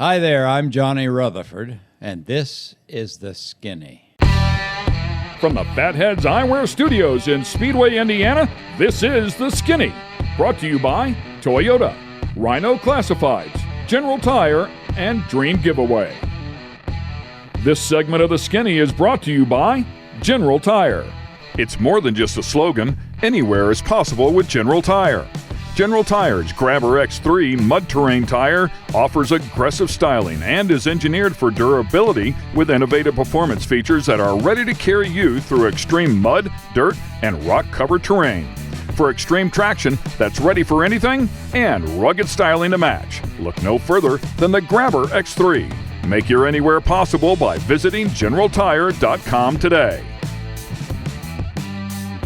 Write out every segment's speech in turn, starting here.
Hi there, I'm Johnny Rutherford, and this is The Skinny. From the Fatheads Eyewear Studios in Speedway, Indiana, this is The Skinny. Brought to you by Toyota, Rhino Classifieds, General Tire, and Dream Giveaway. This segment of The Skinny is brought to you by General Tire. It's more than just a slogan. Anywhere is possible with General Tire. General Tire's Grabber X3 mud terrain tire offers aggressive styling and is engineered for durability with innovative performance features that are ready to carry you through extreme mud, dirt, and rock-covered terrain. For extreme traction that's ready for anything and rugged styling to match, look no further than the Grabber X3. Make your anywhere possible by visiting GeneralTire.com today.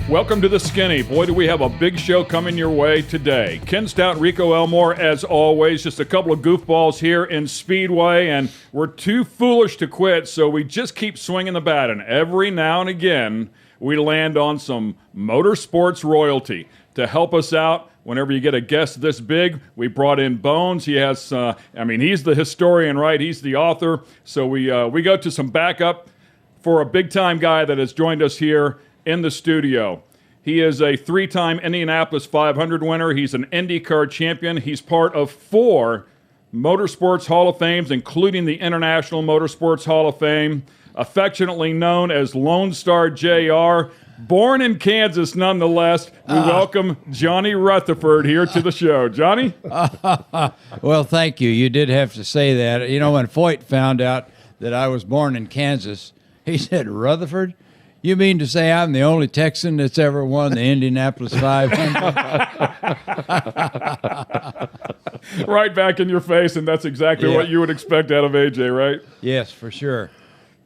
Welcome to The Skinny. Boy, do we have a big show coming your way today. Ken Stout, Rico Elmore, as always. Just a couple of goofballs here in Speedway, and we're too foolish to quit, so we just keep swinging the bat. And every now and again, we land on some motorsports royalty. To help us out, whenever you get a guest this big, we brought in Bones. He has, he's the historian, right? He's the author. So we go to some backup for a big-time guy that has joined us here in the studio. He is a three-time Indianapolis 500 winner. He's an IndyCar champion. He's part of 4 Motorsports Hall of Fames, including the International Motorsports Hall of Fame, affectionately known as Lone Star JR. Born in Kansas, nonetheless, we welcome Johnny Rutherford here to the show. Johnny? Well, thank you. You did have to say that. You know, when Foyt found out that I was born in Kansas, he said, Rutherford? You mean to say I'm the only Texan that's ever won the Indianapolis 500? Right back in your face, and that's exactly what you would expect out of AJ, right? Yes, for sure.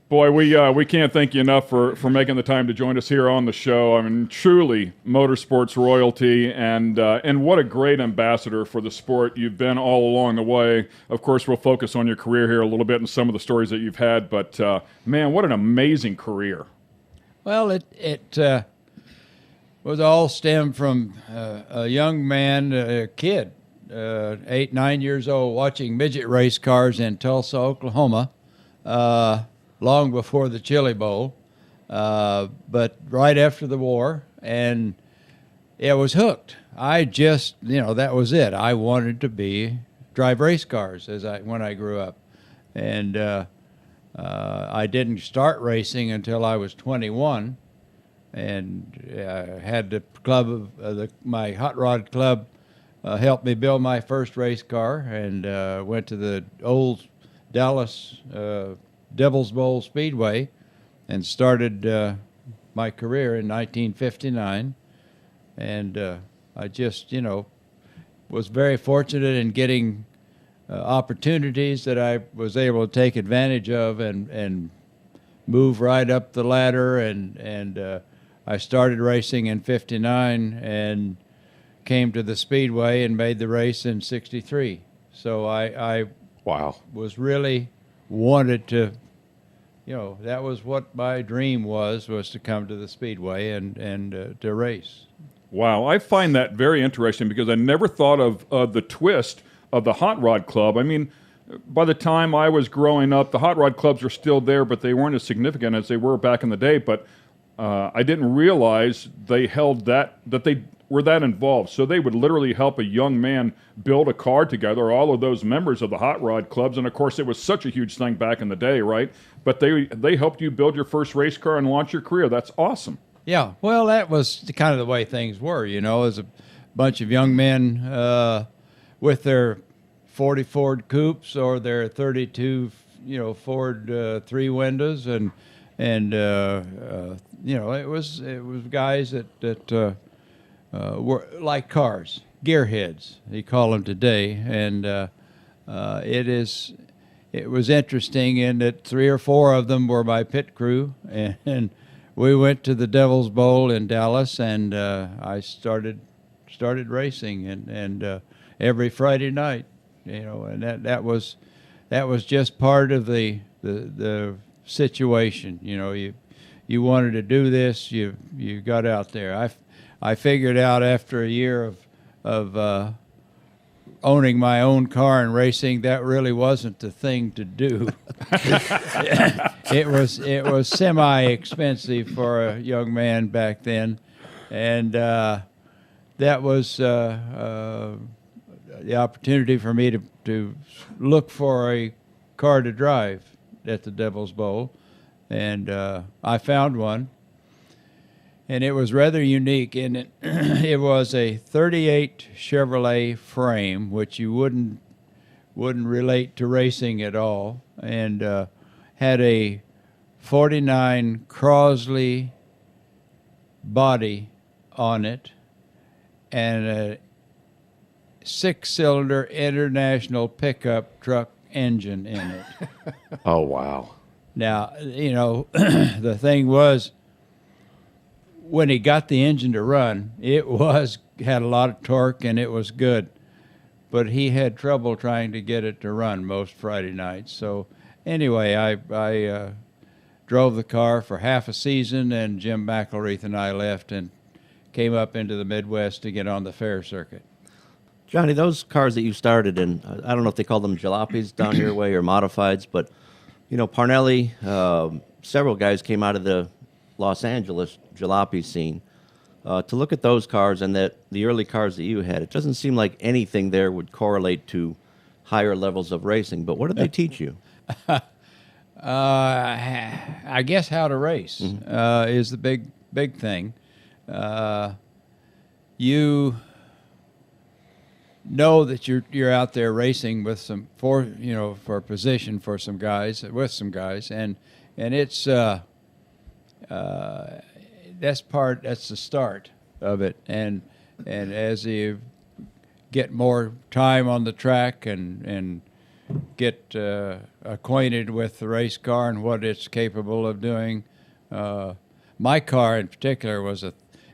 Boy, we can't thank you enough for making the time to join us here on the show. I mean, truly motorsports royalty, and what a great ambassador for the sport you've been all along the way. Of course, we'll focus on your career here a little bit and some of the stories that you've had, but man, what an amazing career. Well, it was all stemmed from a young man, a kid, 8, 9 years old, watching midget race cars in Tulsa, Oklahoma, long before the Chili Bowl, but right after the war, and I was hooked. I just, that was it. I wanted to drive race cars when I grew up, and I didn't start racing until I was 21, and had the club my hot rod club helped me build my first race car, and went to the old Dallas Devil's Bowl Speedway and started my career in 1959, and I just was very fortunate in getting opportunities that I was able to take advantage of and move right up the ladder, and I started racing in 59 and came to the Speedway and made the race in 63. So I was really wanted to, that was what my dream was to come to the Speedway and to race. Wow, I find that very interesting because I never thought of the twist of the Hot Rod Club. I mean, by the time I was growing up, the Hot Rod Clubs were still there, but they weren't as significant as they were back in the day. But I didn't realize they held that they were that involved. So they would literally help a young man build a car together, all of those members of the Hot Rod Clubs. And, of course, it was such a huge thing back in the day, right? But they helped you build your first race car and launch your career. That's awesome. Yeah, well, that was kind of the way things were, as a bunch of young men with their 40 Ford coupes or their 32, Ford 3 windows, and it was guys that were like cars, gearheads, you call them today, and it was interesting in that 3 or 4 of them were my pit crew, and we went to the Devil's Bowl in Dallas, and I started racing, and every Friday night, and that was just part of the situation. You wanted to do this, you got out there. I figured out after a year of owning my own car and racing, that really wasn't the thing to do. It was semi-expensive for a young man back then, and that was the opportunity for me to look for a car to drive at the Devil's Bowl, and I found one. And it was rather unique in it. It was a 38 Chevrolet frame, which you wouldn't relate to racing at all, and had a 49 Crosley body on it, and a 6-cylinder International pickup truck engine in it. Oh, wow. Now, the thing was, when he got the engine to run, it had a lot of torque and it was good, but he had trouble trying to get it to run most Friday nights. So anyway, I drove the car for half a season, and Jim McElreath and I left and came up into the Midwest to get on the fair circuit. Johnny, those cars that you started in, I don't know if they call them jalopies down your way or modifieds, but Parnelli, several guys came out of the Los Angeles jalopy scene. To look at those cars and the early cars that you had, it doesn't seem like anything there would correlate to higher levels of racing. But what did they teach you? I guess how to race is the big thing. You know that you're out there racing with for a position with some guys, and it's that's the start of it, and as you get more time on the track and get acquainted with the race car and what it's capable of doing, my car in particular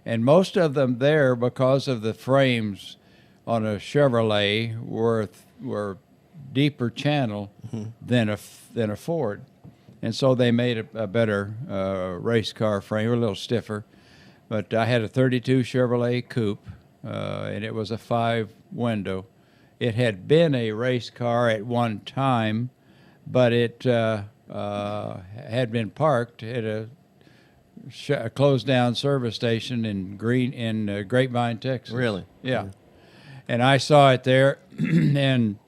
and most of them there, because of the frames on a Chevrolet, were deeper channel than a Ford. And so they made a better race car frame, a little stiffer. But I had a 32 Chevrolet Coupe, and it was a 5-window. It had been a race car at one time, but it had been parked at a closed-down service station in Grapevine, Texas. Really? Yeah. And I saw it there and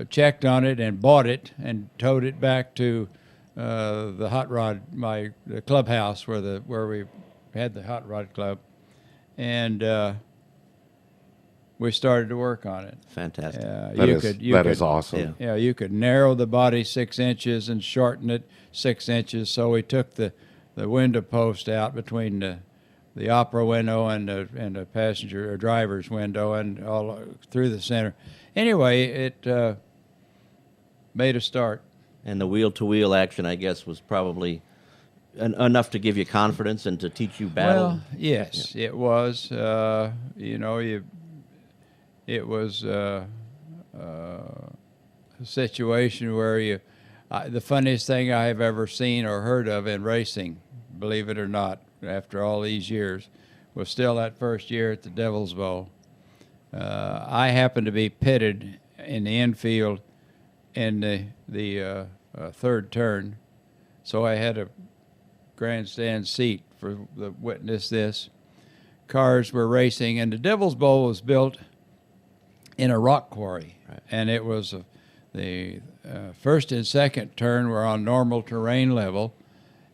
checked on it and bought it and towed it back to the hot rod, the clubhouse where we had the hot rod club, and we started to work on it. Fantastic. That is awesome. Yeah, you could narrow the body 6 inches and shorten it 6 inches. So we took the window post out between the opera window and the passenger or driver's window and all through the center. Anyway, it made a start. And the wheel-to-wheel action, I guess, was probably enough to give you confidence and to teach you battle. Well, yes, it was. It was a situation where the funniest thing I have ever seen or heard of in racing, believe it or not, after all these years, was still that first year at the Devil's Bowl. I happened to be pitted in the infield in the third turn, so I had a grandstand seat for the witness this. Cars were racing, and the Devil's Bowl was built in a rock quarry, right. And it was the first and second turn were on normal terrain level,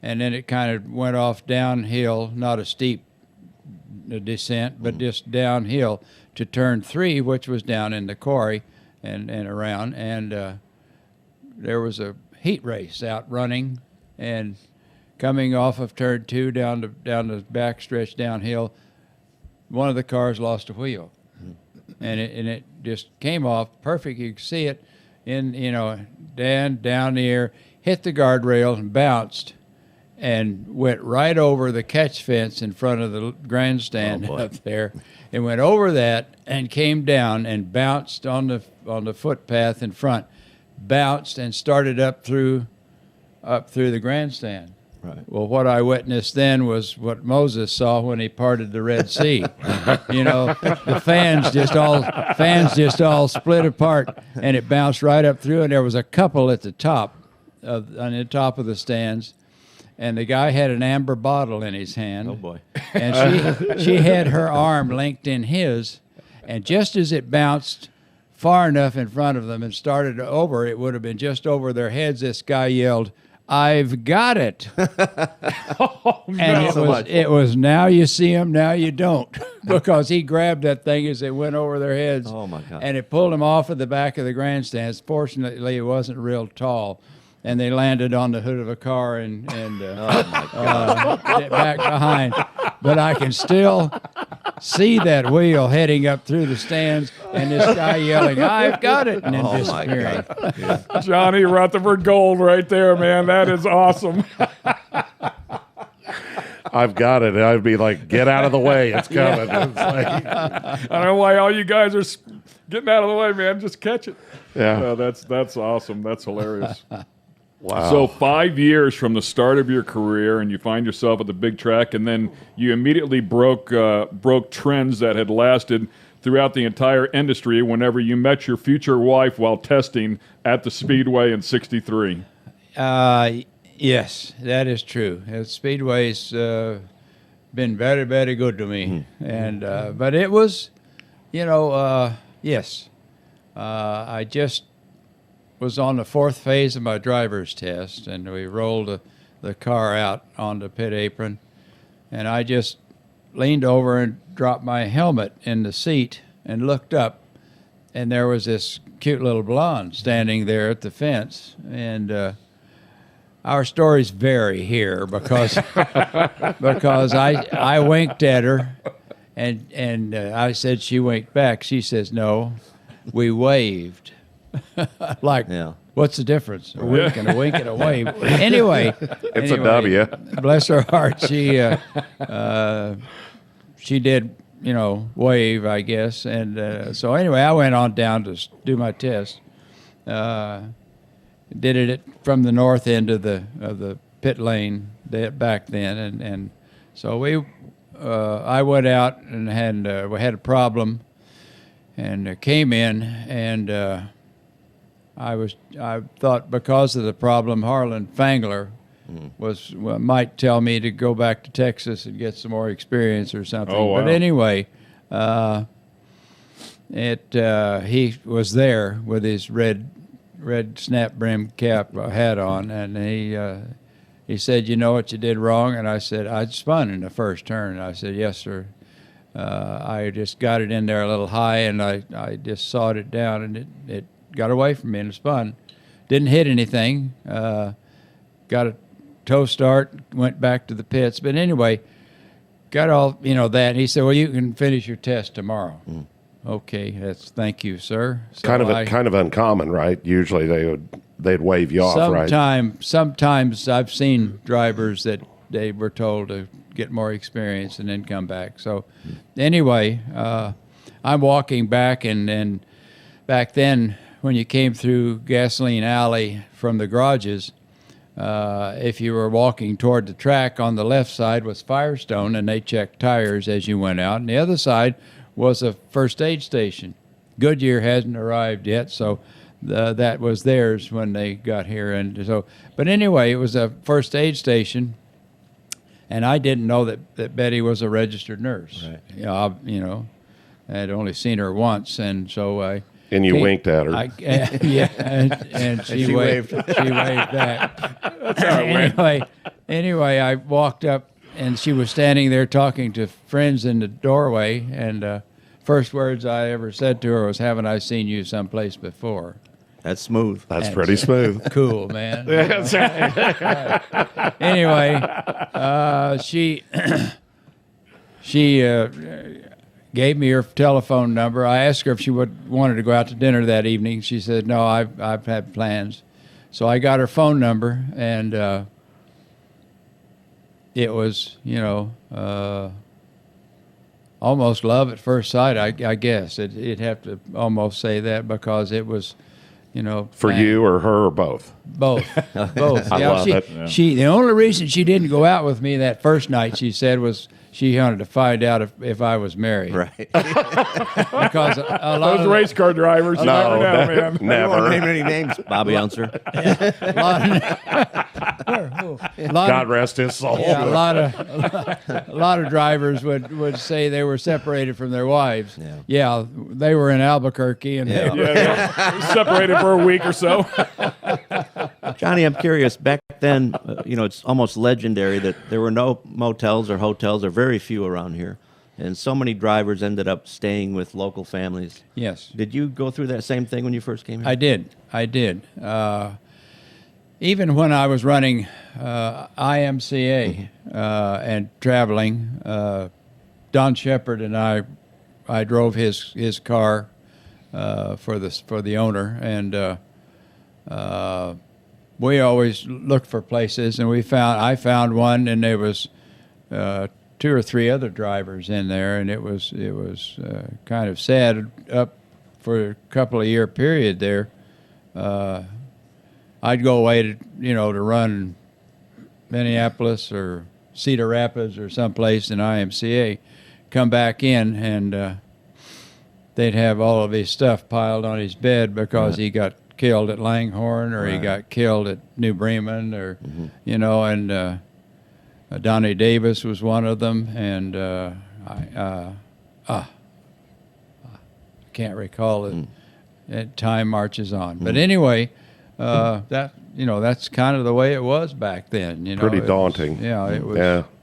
and then it kind of went off downhill, not a steep descent, but just downhill to turn 3, which was down in the quarry and around, and there was a heat race out running, and coming off of turn 2 down the back stretch downhill, one of the cars lost a wheel, and it just came off perfect. You could see it down the air, hit the guardrail and bounced, and went right over the catch fence in front of the grandstand up there, and went over that and came down and bounced on the footpath in front, bounced and started up through the grandstand. Right. Well, what I witnessed then was what Moses saw when he parted the Red Sea. The fans just all split apart, and it bounced right up through. And there was a couple at the top, on the top of the stands, and the guy had an amber bottle in his hand. Oh boy! And she had her arm linked in his, and just as it bounced far enough in front of them and started over, it would have been just over their heads. This guy yelled, "I've got it!" And it was now you see him, now you don't, because he grabbed that thing as it went over their heads. Oh my God! And it pulled him off of the back of the grandstands. Fortunately, it wasn't real tall, and they landed on the hood of a car and back behind. But I can still see that wheel heading up through the stands, and this guy yelling, "I've got it!" and then disappearing. Yeah. Johnny Rutherford gold right there, man. That is awesome. I've got it. I'd be like, get out of the way. It's coming. Yeah. It's like, I don't know why all you guys are getting out of the way, man. Just catch it. yeah. That's awesome. That's hilarious. Wow. So 5 years from the start of your career, and you find yourself at the big track, and then you immediately broke trends that had lasted throughout the entire industry whenever you met your future wife while testing at the Speedway in '63. Yes, that is true. Speedway's been very, very good to me, and but it was, yes, I just was on the fourth phase of my driver's test, and we rolled the car out on the pit apron, and I just leaned over and dropped my helmet in the seat and looked up, and there was this cute little blonde standing there at the fence, and our stories vary here because I winked at her, and I said she winked back. She says, "No, we waved." Like, Yeah. what's the difference? A wink and a wink and a wave. Anyway, It's a W. Bless her heart, she did, wave, I guess. And so anyway, I went on down to do my test. Did it from the north end of the pit lane back then, and so I went out and we had a problem, and came in, and I thought because of the problem, Harlan Fangler might tell me to go back to Texas and get some more experience or something. Oh, wow. But anyway, he was there with his red snap brim cap hat on, and he said, "You know what you did wrong?" And I said, "I spun in the first turn." And I said, "Yes, sir. I just got it in there a little high, and I just sawed it down, and it got away from me and spun. Didn't hit anything. Got a toe start, went back to the pits. But anyway, got all, that. And he said, "Well, you can finish your test tomorrow." Okay, thank you, sir. So kind of uncommon, right? Usually they'd wave you off, right? Sometimes I've seen drivers that they were told to get more experience and then come back. So anyway, I'm walking back, and back then when you came through Gasoline Alley from the garages, if you were walking toward the track, on the left side was Firestone, and they checked tires as you went out, and the other side was a first aid station. Goodyear hasn't arrived yet, so that was theirs when they got here. And so, but anyway, it was a first aid station, and I didn't know that Betty was a registered nurse. Right. I had only seen her once, and so I. And you winked at her. And she waved. She waved back. That's how it went. Anyway, I walked up, and she was standing there talking to friends in the doorway, and first words I ever said to her was, "Haven't I seen you someplace before?" That's smooth. That's pretty smooth. Cool, man. Anyway, she gave me her telephone number. I asked her if she wanted to go out to dinner that evening. She said, "No, I've had plans." So I got her phone number, and it was, almost love at first sight, I guess. It'd have to almost say that, because it was For you or her or both? Both. Both. I love it. Yeah. The only reason she didn't go out with me that first night, she said, was she wanted to find out if I was married. Right. Because a lot Those of race car drivers, you never know, man. I don't want to Never. name any names, Bobby Unser. God rest his soul. Yeah, a lot of drivers would say they were separated from their wives. Yeah. They were in Albuquerque and Yeah. Yeah, they're separated for a week or so. Johnny, I'm curious. Back then, it's almost legendary that there were no motels or hotels, or very few around here, and so many drivers ended up staying with local families. yes, Did you go through that same thing when you first came here? I did. Even when I was running IMCA and traveling, Don Shepard and I drove his car for the owner, and we always looked for places, and I found one, and there was 2 or 3 other drivers in there, and it was kind of sad. Up for a couple of year period there, I'd go away to run Minneapolis or Cedar Rapids or someplace in IMCA, come back in, and they'd have all of his stuff piled on his bed because he got killed at Langhorne, or he got killed at New Bremen, or and Donnie Davis was one of them, and I can't recall it. Time marches on, but anyway, that's kind of the way it was back then. Pretty daunting. It was.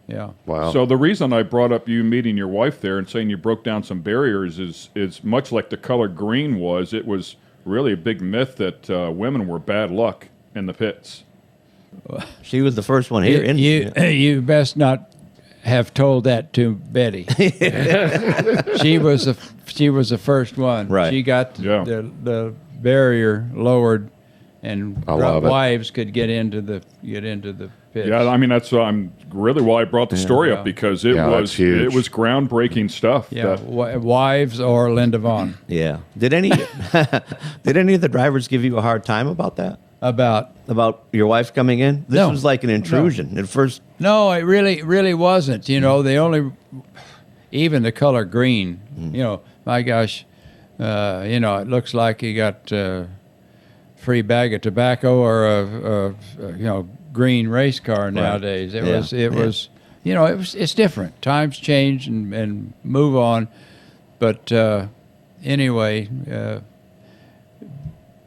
Yeah. Wow. So the reason I brought up you meeting your wife there and saying you broke down some barriers is much like the color green was. It was really a big myth that women were bad luck in the pits. She was the first one here. You best not have told that to Betty. She was the first one. Right. She got the barrier lowered, and I love it. wives could get into the pits. Yeah, I mean that's really why I brought the story up, because it Yeah, was that's huge. it was groundbreaking stuff. Yeah, wives or Linda Vaughn. Yeah. Did any of the drivers give you a hard time about that? About your wife coming in? This No. was like an intrusion at first. No, it really wasn't. They only, even the color green. My gosh, it looks like you got a free bag of tobacco or a green race car nowadays. It's different. Times change and move on. But anyway,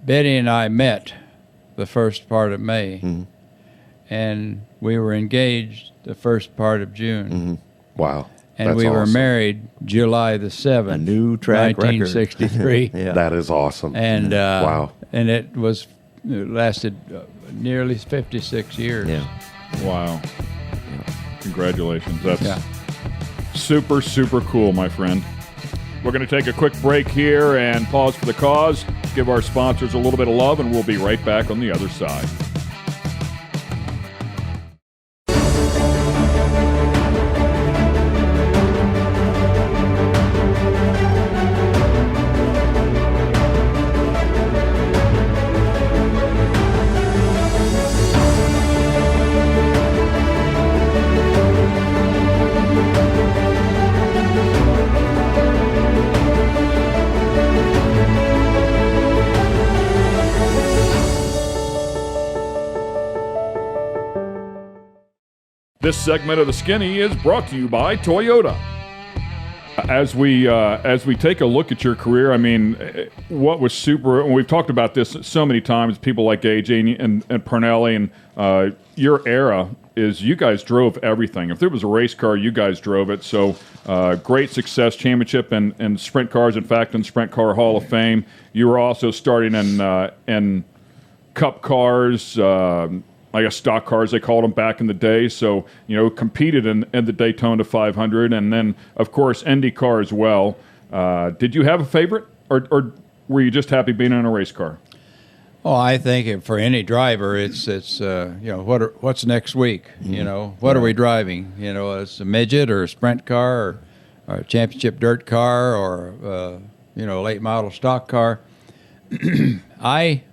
Betty and I met the first part of May, and we were engaged the first part of June. Wow. And That's we were awesome. married July the 7th, A new track record. 1963. Yeah. That is awesome. And Wow. and it lasted nearly 56 years. Yeah. Wow. Congratulations. That's Yeah. super, super cool, my friend. We're going to take a quick break here and pause for the cause, give our sponsors a little bit of love, and we'll be right back on the other side. This segment of The Skinny is brought to you by Toyota. As we take a look at your career, I mean, what was super, and we've talked about this so many times, people like AJ and Parnelli, and your era is you guys drove everything. If there was a race car, you guys drove it. So great success, championship and sprint cars. In fact, in Sprint Car Hall of Fame, you were also starting in cup cars, I guess stock cars, they called them back in the day. So, competed in the Daytona 500, and then, of course, Indy car as well. Did you have a favorite, or were you just happy being in a race car? Well, I think for any driver, it's what's next week? What are we driving? It's a midget or a sprint car or a championship dirt car or late model stock car. I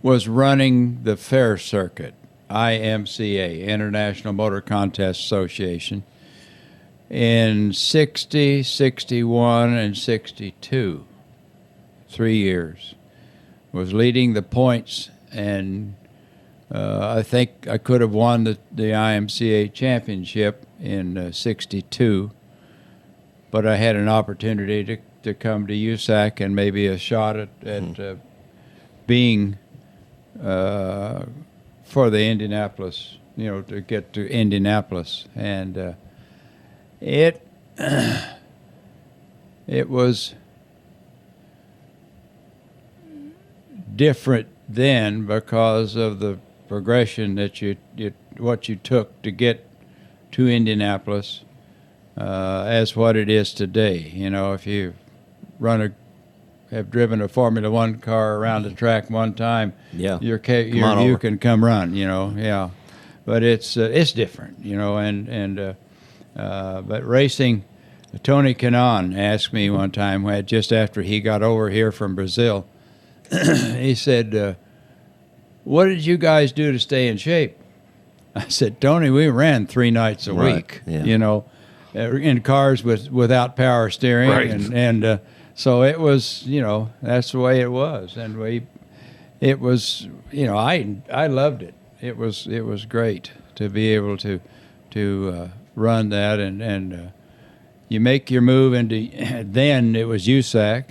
was running the fair circuit, IMCA, International Motor Contest Association, in 60, 61, and 62. 3 years. Was leading the points, and I think I could have won the IMCA championship in 62, but I had an opportunity to come to USAC and maybe a shot at being for the Indianapolis, to get to Indianapolis. And it was different then because of the progression that what you took to get to Indianapolis as what it is today. If you have driven a Formula One car around the track one time, Yeah. you over. can come run. Yeah, but it's different. But racing. Tony Kanaan asked me one time, just after he got over here from Brazil, he said, "What did you guys do to stay in shape?" I said, "Tony, we ran 3 nights a Right, week, yeah. In cars without power steering, Right. and so it was, that's the way it was, and it was, I loved it. It was great to be able to run that, and you make your move into then it was USAC,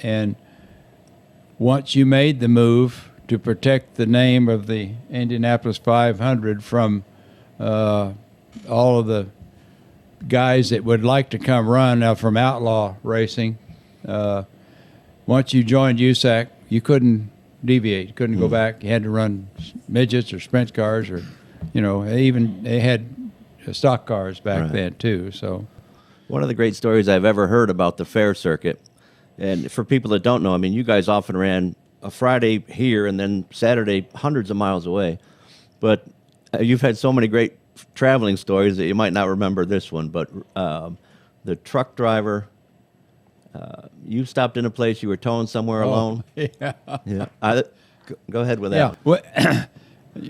and once you made the move to protect the name of the Indianapolis 500 from all of the guys that would like to come run from outlaw racing, once you joined USAC, you couldn't deviate, couldn't go back. You had to run midgets or sprint cars, or even they had stock cars back Right. then too. So One of the great stories I've ever heard about the fair circuit, and for people that don't know, I mean, you guys often ran a Friday here and then Saturday hundreds of miles away. But you've had so many great traveling stories that you might not remember this one. But the truck driver, you stopped in a place, you were towing somewhere alone. yeah. Yeah. Go ahead with Yeah. that. Well,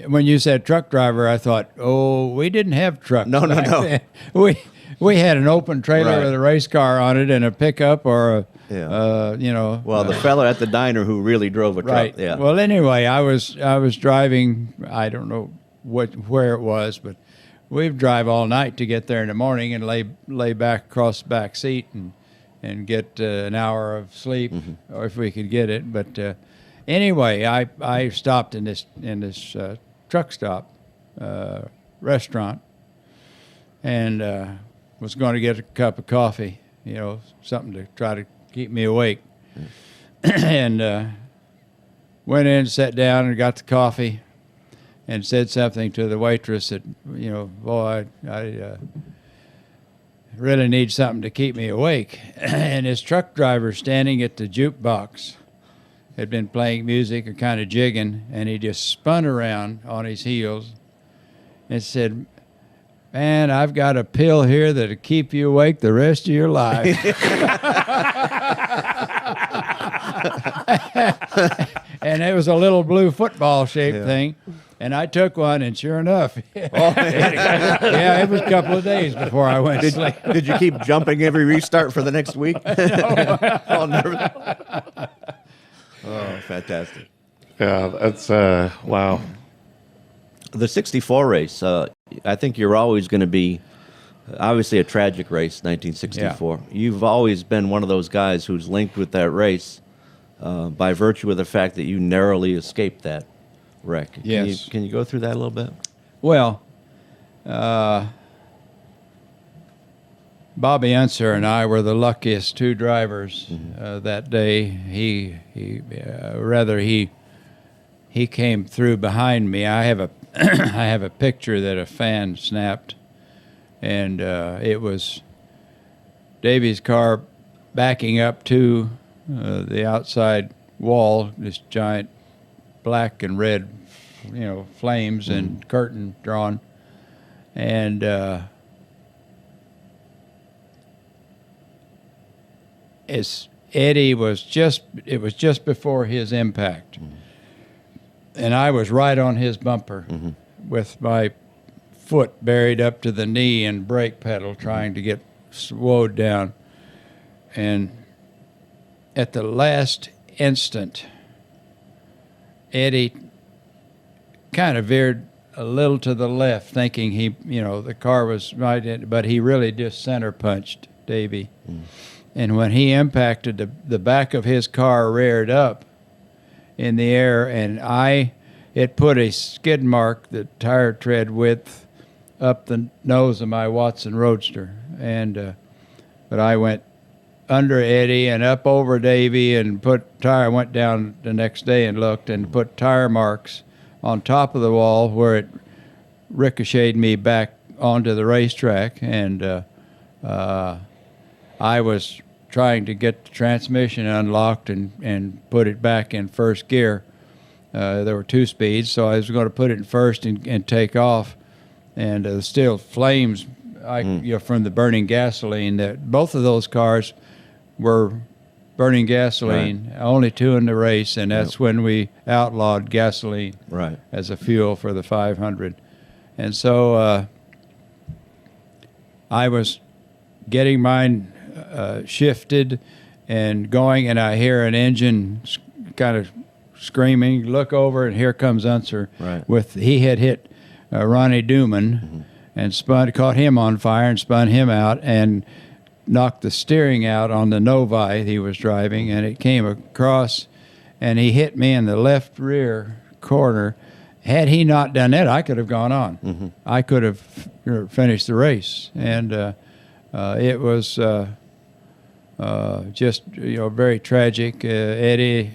when you said truck driver, I thought, we didn't have trucks. No. Then. We had an open trailer Right. with a race car on it and a pickup or Yeah. Well, the fella at the diner who really drove a truck. right. Yeah. Well, anyway, I was driving. I don't know where it was, but we'd drive all night to get there in the morning and lay back across the back seat and get an hour of sleep, or if we could get it. But anyway, I stopped in this truck stop restaurant and was going to get a cup of coffee, something to try to keep me awake. And went in, sat down, and got the coffee, and said something to the waitress that, boy, I really need something to keep me awake. And his truck driver standing at the jukebox had been playing music or kind of jigging, and he just spun around on his heels and said, "Man, I've got a pill here that'll keep you awake the rest of your life." And it was a little blue football-shaped thing. And I took one, and sure enough, yeah, it was a couple of days before I went to sleep. Did you keep jumping every restart for the next week? All nervous. Oh, fantastic. Yeah, that's wow. The 64 race, I think you're always going to be, obviously a tragic race, 1964. Yeah. You've always been one of those guys who's linked with that race by virtue of the fact that you narrowly escaped that wreck. Yes. Can you go through that a little bit? Well, Bobby Unser and I were the luckiest two drivers that day. He came through behind me. I have a I have a picture that a fan snapped, and it was Davy's car backing up to the outside wall, this giant black and red, flames and curtain drawn, and Eddie was just before his impact. and I was right on his bumper with my foot buried up to the knee and brake pedal trying to get slowed down. And at the last instant, Eddie kind of veered a little to the left, thinking the car was right in, but he really just center punched Davey. And when he impacted, the back of his car reared up in the air, and it put a skid mark, the tire tread width, up the nose of my Watson Roadster. And but I went under Eddie and up over Davey and I went down the next day and looked and put tire marks on top of the wall where it ricocheted me back onto the racetrack. And I was trying to get the transmission unlocked and put it back in first gear. There were 2 speeds, so I was going to put it in first and take off. And still flames from the burning gasoline. That both of those cars were burning gasoline, right. Only 2 in the race, and that's when we outlawed gasoline as a fuel for the 500. And so I was getting mine shifted and going, and I hear an engine kind of screaming. Look over, and here comes Unser. Right. He had hit Ronnie Duman and caught him on fire and spun him out and knocked the steering out on the Novi he was driving, and it came across, and he hit me in the left rear corner. Had he not done that, I could have gone on. I could have finished the race, and it was just very tragic. Eddie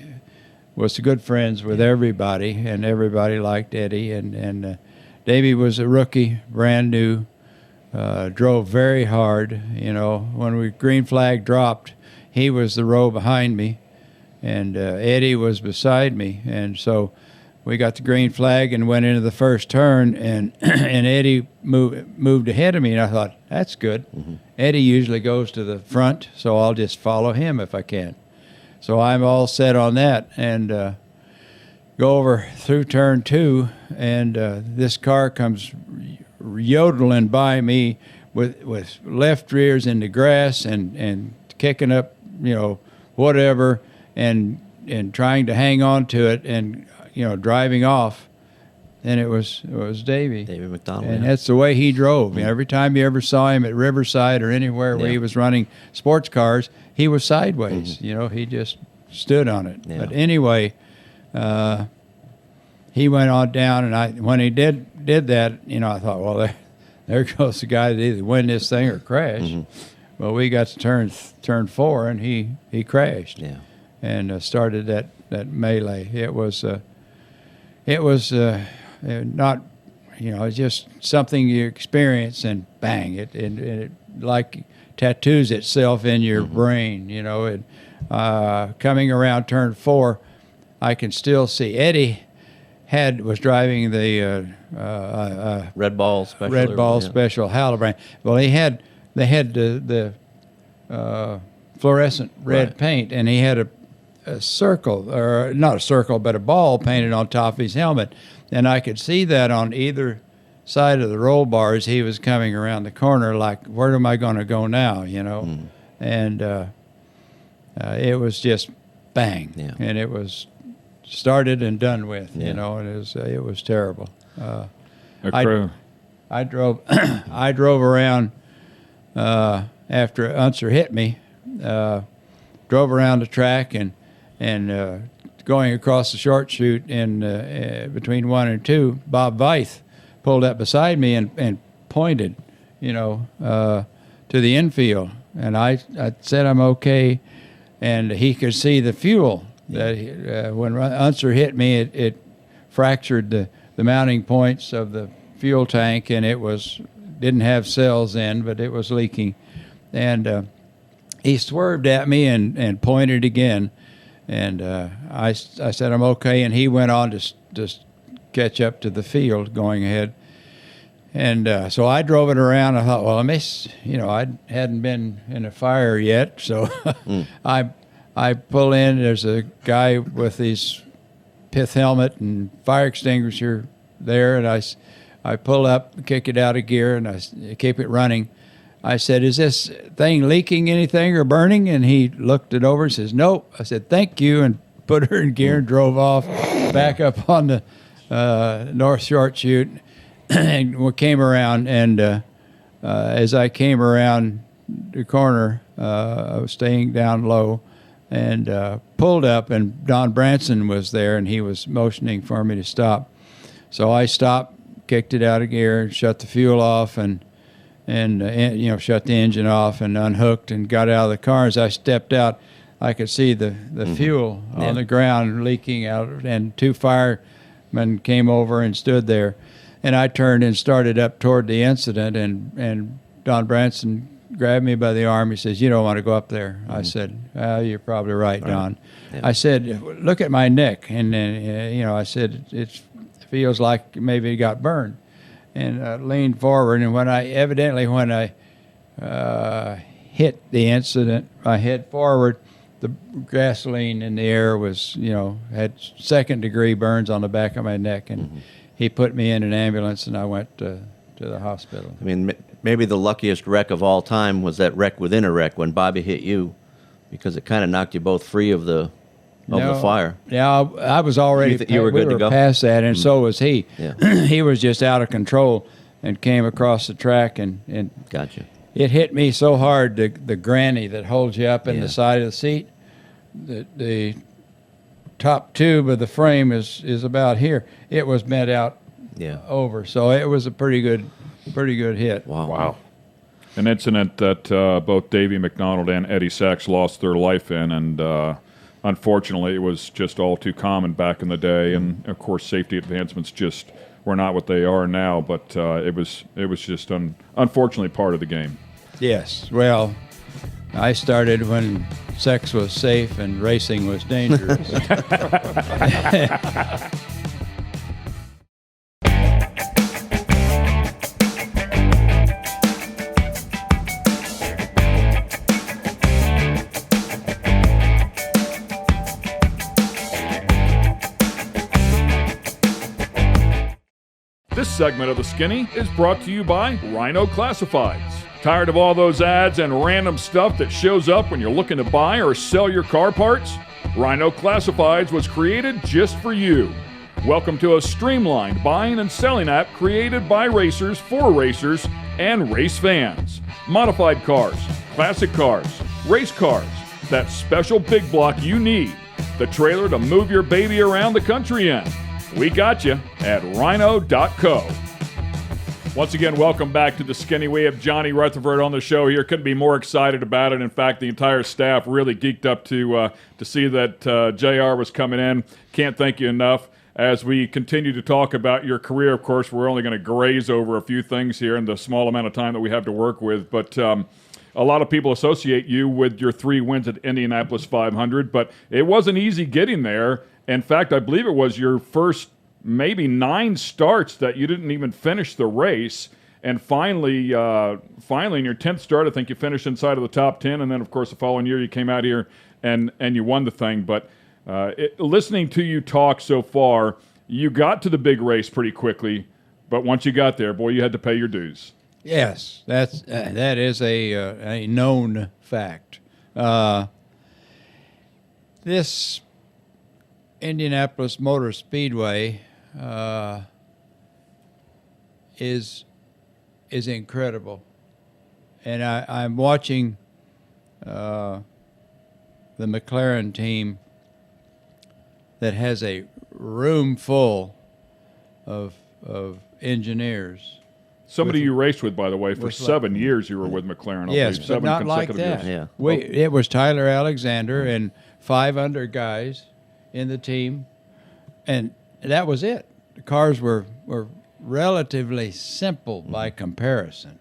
was good friends with everybody, and everybody liked Eddie, and Davey was a rookie, brand new. Drove very hard. When green flag dropped, he was the row behind me, and Eddie was beside me. And so we got the green flag and went into the first turn, and and Eddie moved ahead of me, and I thought, that's good. Eddie usually goes to the front, so I'll just follow him if I can. So I'm all set on that, and go over through turn 2, and this car comes yodeling by me with left rears in the grass and kicking up, whatever, and trying to hang on to it and, driving off. And it was Davey. David McDonald. And that's the way he drove. Every time you ever saw him at Riverside or anywhere where he was running sports cars, he was sideways. He just stood on it. Yeah. But anyway, he went on down, and when he did that, I thought, well, there goes the guy that either win this thing or crash. Well, we got to turn 4, and he crashed. Yeah. And started that melee. It was not, it's just something you experience, and bang, it like tattoos itself in your brain. Coming around turn 4, I can still see Eddie was driving the Red Ball Special Hallobrand. Well, they had the fluorescent red paint, and he had a circle, or not a circle, but a ball painted on top of his helmet, and I could see that on either side of the roll bars. He was coming around the corner, like, where am I going to go now? And it was just bang, and it was started and done with. And it was terrible. I drove I drove around after Unser hit me. Drove around the track and going across the short chute in between 1 and 2. Bob Veith pulled up beside me and pointed, to the infield, and I said I'm okay, and he could see the fuel. That when Unser hit me, it fractured the mounting points of the fuel tank, and it didn't have cells in, but it was leaking. And he swerved at me and pointed again, and I said I'm okay, and he went on to catch up to the field going ahead. And so I drove it around. I thought, well, I hadn't been in a fire yet, so I pull in. There's a guy with these pith helmet and fire extinguisher there, and I pull up, kick it out of gear, and I keep it running. I said, "Is this thing leaking anything or burning?" And he looked it over and says, "Nope." I said, "Thank you," and put her in gear and drove off back up on the North Short Chute. And we came around, and as I came around the corner, I was staying down low, and pulled up, and Don Branson was there, and he was motioning for me to stop. So I stopped, kicked it out of gear, shut the fuel off, and shut the engine off, and unhooked and got out of the car. As I stepped out, I could see the fuel on the ground leaking out, and 2 firemen came over and stood there. And I turned and started up toward the incident, and Don Branson grabbed me by the arm. He says, "You don't want to go up there." I said, "You're probably right, Don." Yeah. I said, "Look at my neck." And then, I said, "It feels like maybe it got burned." And I leaned forward, and when I hit the incident, I head forward, the gasoline in the air was, had 2nd-degree burns on the back of my neck, and he put me in an ambulance, and I went to the hospital. I mean, maybe the luckiest wreck of all time was that wreck within a wreck when Bobby hit you, because it kind of knocked you both free of the fire. Yeah, I was already. You were good to go past that, and so was he. Yeah. He was just out of control and came across the track, and Gotcha. It hit me so hard. The granny that holds you up in the side of the seat, the top tube of the frame is about here. It was bent out over, so it was a pretty good hit. Wow. An incident that both Davey McDonald and Eddie Sachs lost their life in, and unfortunately, it was just all too common back in the day. And of course, safety advancements just were not what they are now. But it was just unfortunately part of the game. Yes. Well, I started when sex was safe and racing was dangerous. This segment of The Skinny is brought to you by Rhino Classifieds. Tired of all those ads and random stuff that shows up when you're looking to buy or sell your car parts? Rhino Classifieds was created just for you. Welcome to a streamlined buying and selling app created by racers for racers and race fans. Modified cars, classic cars, race cars, that special big block you need, the trailer to move your baby around the country in. We got you at rhino.co. Once again, welcome back to The Skinny. We have Johnny Rutherford on the show here. Couldn't be more excited about it. In fact, the entire staff really geeked up to see that JR was coming in. Can't thank you enough. As we continue to talk about your career, of course, we're only going to graze over a few things here in the small amount of time that we have to work with. But a lot of people associate you with your 3 wins at Indianapolis 500, but it wasn't easy getting there. In fact, I believe it was your first maybe 9 starts that you didn't even finish the race. And finally, in your 10th start, I think you finished inside of the top 10. And then, of course, the following year you came out here and you won the thing. But listening to you talk so far, you got to the big race pretty quickly. But once you got there, boy, you had to pay your dues. Yes, that is a known fact. This Indianapolis Motor Speedway is incredible, and I'm watching the McLaren team that has a room full of engineers. Somebody you raced with, by the way, for 7 years you were with McLaren. Yes, but 7 not like that. Years. Yeah. It was Tyler Alexander and 5 other guys in the team, and that was it. The cars were relatively simple by comparison.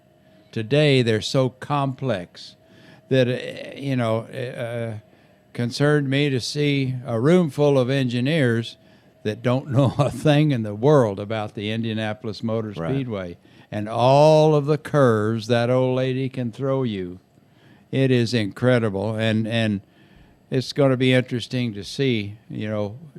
Today they're so complex that concerned me to see a room full of engineers that don't know a thing in the world about the Indianapolis Motor Speedway and all of the curves that old lady can throw you. It is incredible, and it's going to be interesting to see,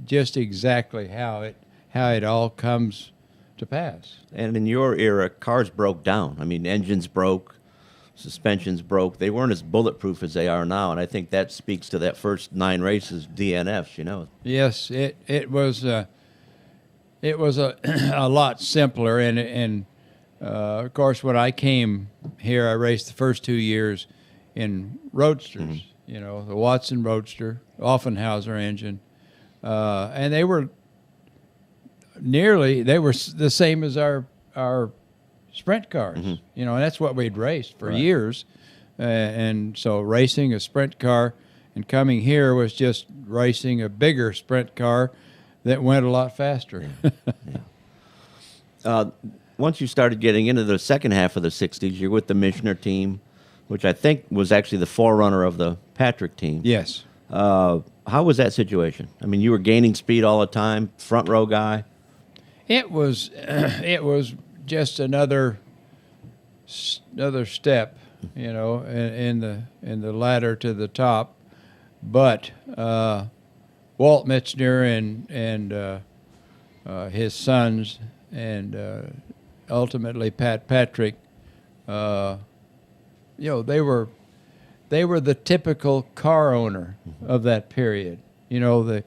just exactly how it all comes to pass. And in your era, cars broke down. I mean, engines broke, suspensions broke. They weren't as bulletproof as they are now, and I think that speaks to that first 9 races DNFs. Yes, it was a a lot simpler, and of course when I came here, I raced the first 2 years in roadsters. The Watson Roadster, Offenhauser engine, and they were the same as our sprint cars. And that's what we'd raced for years, and so racing a sprint car and coming here was just racing a bigger sprint car that went a lot faster. Once you started getting into the second half of the 60s, you're with the Michener team, which I think was actually the forerunner of the Patrick team. Yes. How was that situation? I mean, you were gaining speed all the time, front row guy. It was just another step, in the ladder to the top. But Walt Michener and his sons and ultimately Pat Patrick, they were the typical car owner of that period. The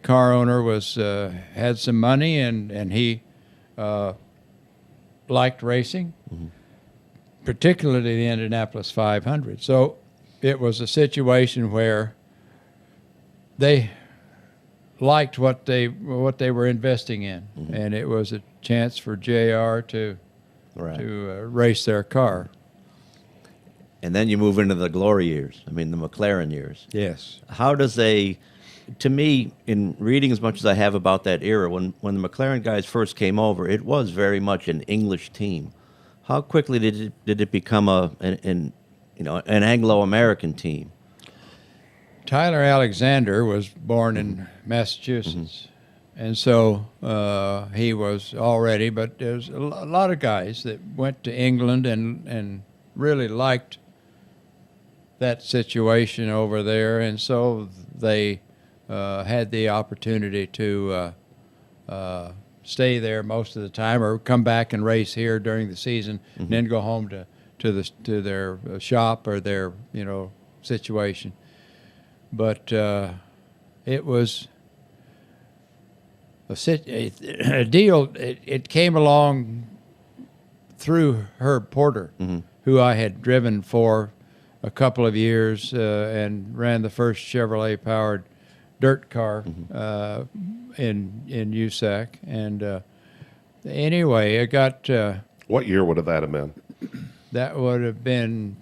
car owner was had some money and he liked racing, particularly the Indianapolis 500. So it was a situation where they liked what they were investing in, and it was a chance for JR to race their car. And then you move into the glory years. I mean, the McLaren years. Yes. How does to me, in reading as much as I have about that era, when the McLaren guys first came over, it was very much an English team. How quickly did it become an Anglo-American team? Tyler Alexander was born in Massachusetts, and so he was already. But there's a lot of guys that went to England and really liked that situation over there, and so they had the opportunity to stay there most of the time, or come back and race here during the season, and then go home to their shop or their situation. But it was a deal. It came along through Herb Porter, who I had driven for a couple of years and ran the first Chevrolet-powered dirt car in USAC. And anyway, I got... What year would that have been? That would have been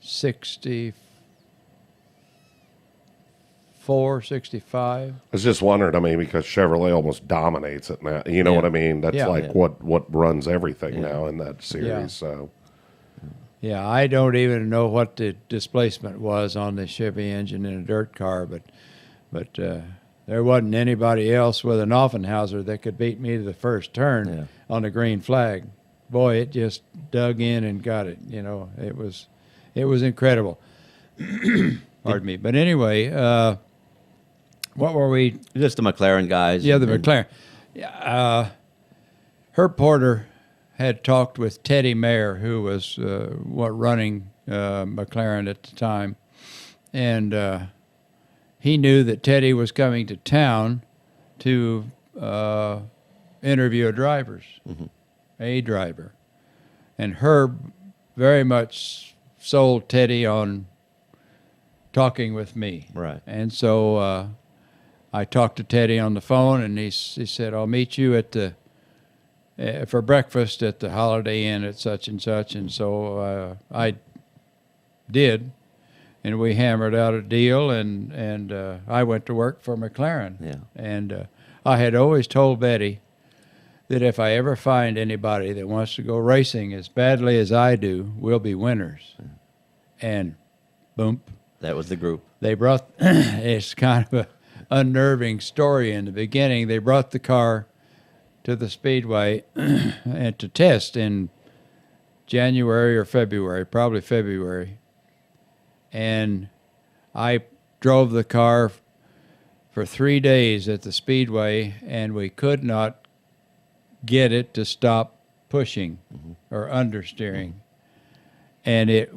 64, 65. I was just wondering, because Chevrolet almost dominates it now. You know what I mean? That's what runs everything now in that series. Yeah. So, yeah, I don't even know what the displacement was on the Chevy engine in a dirt car, but there wasn't anybody else with an Offenhauser that could beat me to the first turn on the green flag. Boy, it just dug in and got it. It was incredible. Pardon me. But anyway, what were we? Just the McLaren guys. Yeah, the McLaren. Herb Porter had talked with Teddy Mayer, who was running McLaren at the time, and he knew that Teddy was coming to town to interview a driver, and Herb very much sold Teddy on talking with me. Right. And so I talked to Teddy on the phone, and he said, "I'll meet you at for breakfast at the Holiday Inn at such and such." And so I did, and we hammered out a deal, and I went to work for McLaren. Yeah. And I had always told Betty that if I ever find anybody that wants to go racing as badly as I do, we'll be winners. And boom. That was the group. They brought, it's kind of a unnerving story in the beginning. They brought the car to the Speedway and to test in January or February, probably February. And I drove the car for 3 days at the Speedway, and we could not get it to stop pushing or understeering. And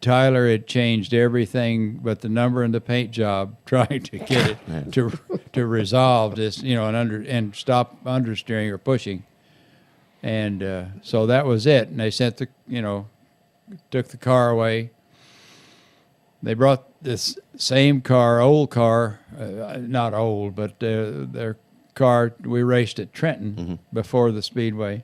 Tyler had changed everything but the number and the paint job, trying to get it to resolve this, and stop understeering or pushing. And so that was it. And they sent took the car away. They brought this same car, old car, not old, but their car. We raced at Trenton before the Speedway,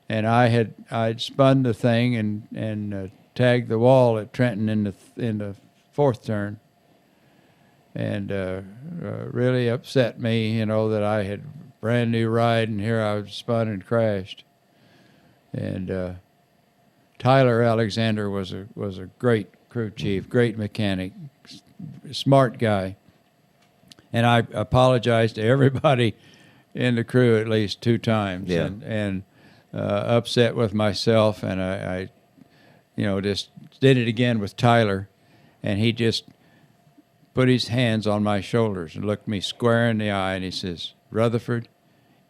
and I'd spun the thing and tagged the wall at Trenton in the fourth turn, and really upset me, that I had a brand new ride, and here I was spun and crashed. And Tyler Alexander was a great crew chief, great mechanic, smart guy. And I apologized to everybody in the crew at least 2 times, and upset with myself. And I just did it again with Tyler, and he just put his hands on my shoulders and looked me square in the eye, and he says, "Rutherford,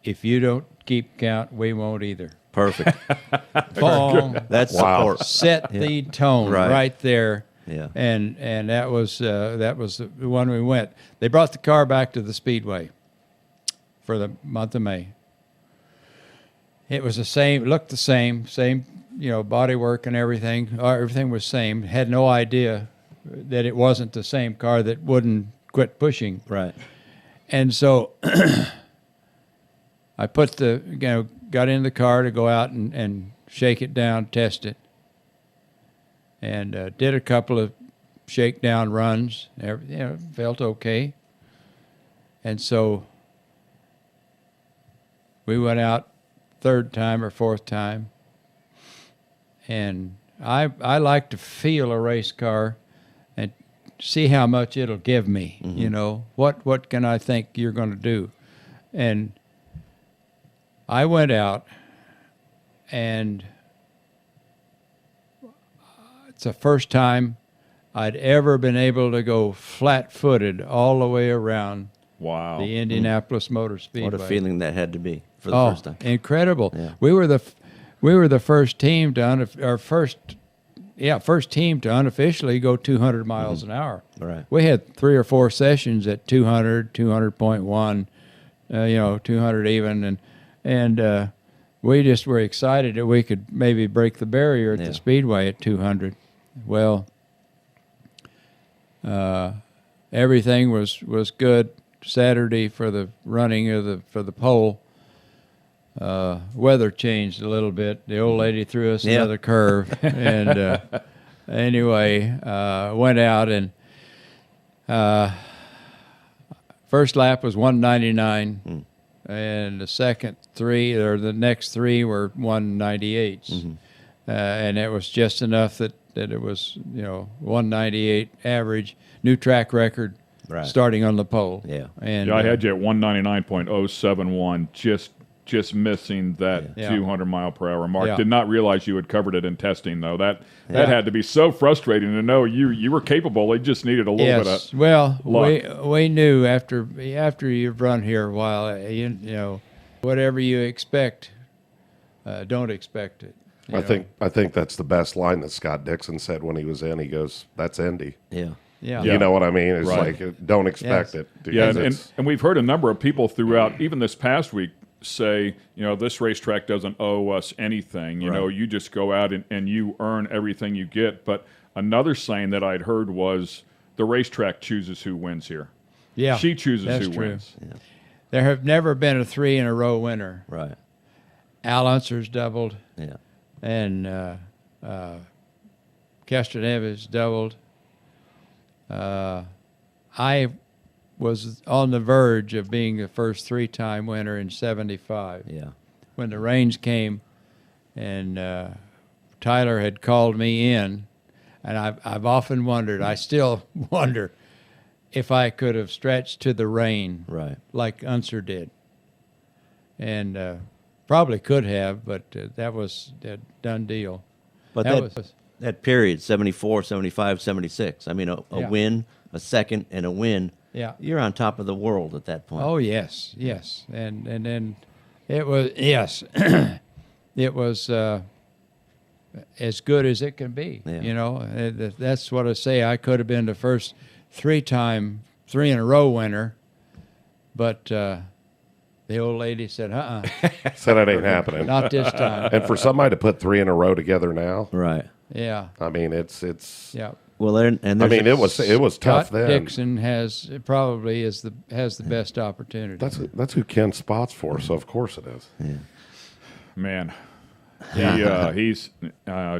if you don't keep count, we won't either." Perfect. Boom. That's support. Set the tone right there. Yeah. And that was the one we went. They brought the car back to the Speedway for the month of May. It was looked the same, bodywork and everything. Everything was same. Had no idea that it wasn't the same car that wouldn't quit pushing. Right. And so I got in the car to go out and shake it down, test it, and did a couple of shakedown runs. Felt okay. And so we went out third time or fourth time, and I like to feel a race car and see how much it'll give me. What can I think you're going to do? And I went out, and it's the first time I'd ever been able to go flat-footed all the way around the Indianapolis Motor Speedway. What a feeling that had to be for the first time. Incredible. Yeah. We were the first team to first team to unofficially go 200 miles an hour. Right. We had 3 or 4 sessions at 200, 200.1, 200 even, and we just were excited that we could maybe break the barrier at the Speedway at 200. Well, everything was good Saturday for the running for the pole. Weather changed a little bit. The old lady threw us another curve, and anyway, went out, and first lap was 199. And the next 3 were 198s. And it was just enough that it was, 198 average, new track record starting on the pole. Yeah. And I had you at 199.071, just missing that 200 mile per hour mark. Yeah. Did not realize you had covered it in testing, though. That had to be so frustrating to know you were capable. It just needed a little bit of luck. We knew after you've run here a while, whatever you expect, don't expect it. I think that's the best line that Scott Dixon said when he was in. He goes, "That's Indy." Yeah. You know what I mean? It's like, don't expect it. Yeah, and we've heard a number of people throughout, even this past week, say, this racetrack doesn't owe us anything. You just go out and you earn everything you get. But another saying that I'd heard was the racetrack chooses who wins here. Yeah, she chooses that's who true. wins. Yeah. There have never been a 3-in-a-row winner. Right. Al Unser's doubled. Yeah. And Kester Neves doubled. I was on the verge of being the first 3-time winner in 75. Yeah. When the rains came, and Tyler had called me in, and I've often wondered, I still wonder, if I could have stretched to the rain like Unser did. And probably could have, but that was a done deal. But that period, 74, 75, 76. I mean, a win, a second, and a win. Yeah. You're on top of the world at that point. Oh, yes, yes. And then it was, yes, it was as good as it can be. Yeah. You know, that's what I say. I could have been the first three-in-a-row winner, but the old lady said, Said it ain't happening. not this time. And for somebody to put 3 in a row together now, Right. Yeah. I mean, it's. Yeah. Well, it was tough Scott then. Dixon has the best opportunity. That's who Ken spots for, so of course it is. Yeah. Man, he's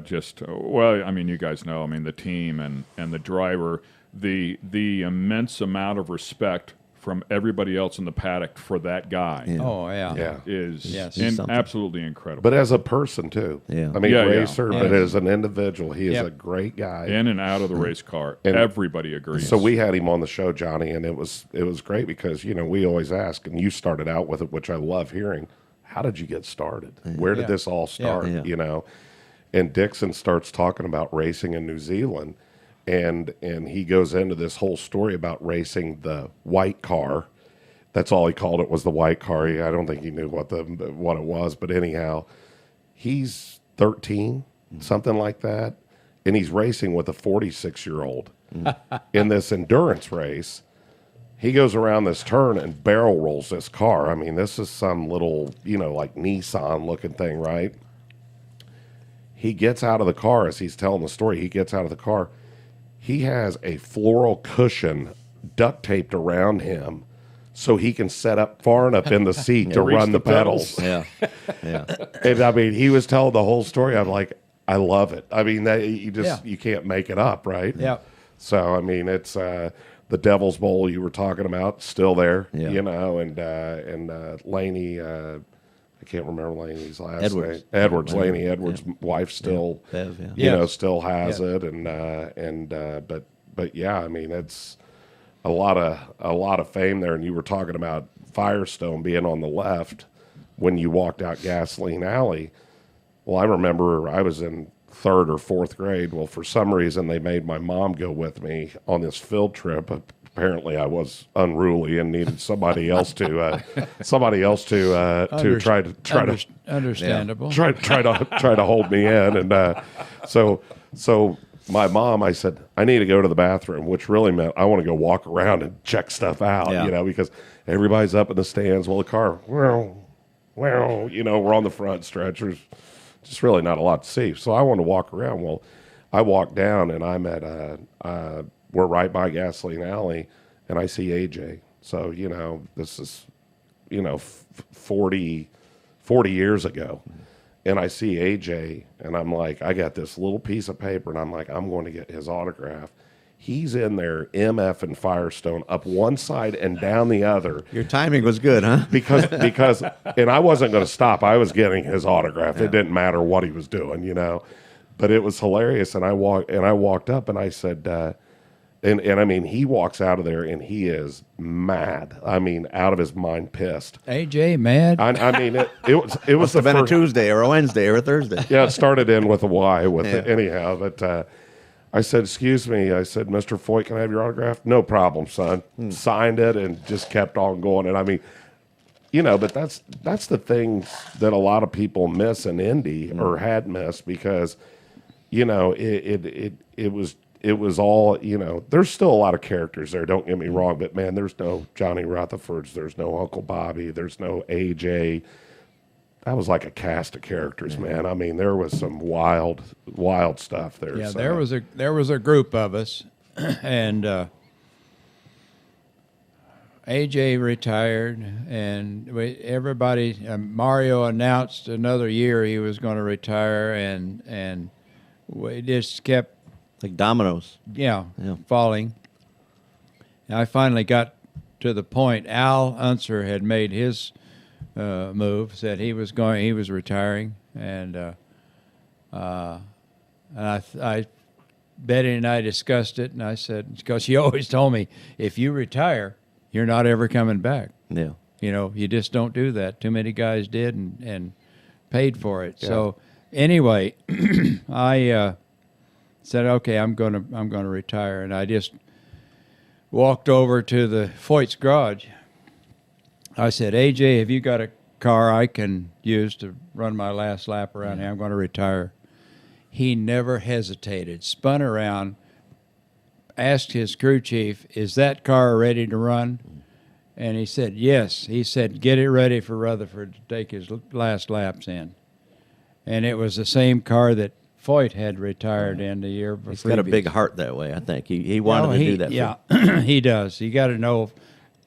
just well. I mean, you guys know. I mean, the team and the driver, the immense amount of respect from everybody else in the paddock for that guy. Yeah. Oh yeah. Is Yes. absolutely incredible. But as a person too. Yeah. I mean, Yeah, racer, yeah. but Yeah. as an individual, he is Yep. a great guy. In and out of the race car, And everybody agrees. So we had him on the show, Johnny, and it was great because we always ask, and you started out with it, which I love hearing. How did you get started? Where did Yeah. this all start? Yeah. And Dixon starts talking about racing in New Zealand, and he goes into this whole story about racing the white car. That's all he called it, was the white car. I don't think he knew what it was, but anyhow, he's 13, something like that, and he's racing with a 46-year-old in this endurance race. He goes around this turn and barrel rolls this car. I mean, this is some little, like Nissan-looking thing, right? He gets out of the car as he's telling the story. He gets out of the car. He has a floral cushion duct taped around him so he can set up far enough in the seat to reach run the the pedals. Yeah. Yeah. And I mean, he was telling the whole story. I'm like, I love it. I mean, you can't make it up, right? Yeah. So I mean, it's the Devil's Bowl you were talking about, still there, Yeah. and Laney. I can't remember Laney's last Edwards. name. Edwards, Laney Edwards' wife still, Bev, yeah. Yes. still has Yeah. it, but yeah, I mean, it's a lot of fame there. And you were talking about Firestone being on the left when you walked out Gasoline Alley. Well, I remember I was in 3rd or 4th grade. Well, for some reason, they made my mom go with me on this field trip. Apparently, I was unruly and needed somebody else to try to Understandable. try to hold me in. And so my mom, I said, I need to go to the bathroom, which really meant I want to go walk around and check stuff out, Yeah. because everybody's up in the stands. Well, the car, we're on the front stretch. There's just really not a lot to see. So I want to walk around. Well, I walk down and I'm at we're right by Gasoline Alley, and I see AJ. So, this is, 40 years ago. And I see AJ, and I'm like, I got this little piece of paper, and I'm like, I'm going to get his autograph. He's in there, MF and Firestone, up one side and down the other. Your timing was good, huh? Because, and I wasn't going to stop. I was getting his autograph. It didn't matter what he was doing, But it was hilarious, and I walked up, and I said, and I mean, he walks out of there, and he is mad. I mean, out of his mind, pissed. AJ mad? I mean, it was Must have the been a first. Tuesday or a Wednesday or a Thursday. Yeah, it started in with a Y with Yeah. it anyhow. But I said, excuse me. I said, Mr. Foyt, can I have your autograph? No problem, son. Signed it and just kept on going. And I mean, but that's the thing that a lot of people miss in Indy or had missed because, it was all, there's still a lot of characters there, don't get me wrong, but man, there's no Johnny Rutherfords, there's no Uncle Bobby, there's no AJ. That was like a cast of characters, man. I mean, there was some wild stuff there. Yeah, so. there was a group of us, and AJ retired, and everybody. Mario announced another year he was going to retire, and we just kept Like dominoes. Yeah. Yeah. Falling. And I finally got to the point. Al Unser had made his move, said he was retiring, and I Betty and I discussed it, and I said, because she always told me, if you retire, you're not ever coming back. Yeah. You just don't do that. Too many guys did and paid for it. Yeah. So anyway, I said, okay, I'm gonna retire. And I just walked over to the Foyt's garage. I said, AJ, have you got a car I can use to run my last lap around here? I'm going to retire. He never hesitated, spun around, asked his crew chief, is that car ready to run? And he said, yes. He said, get it ready for Rutherford to take his last laps in. And it was the same car that Foyt had retired in the year before. He's got a big heart that way, I think. He wanted to do that. Yeah, he does. You got to know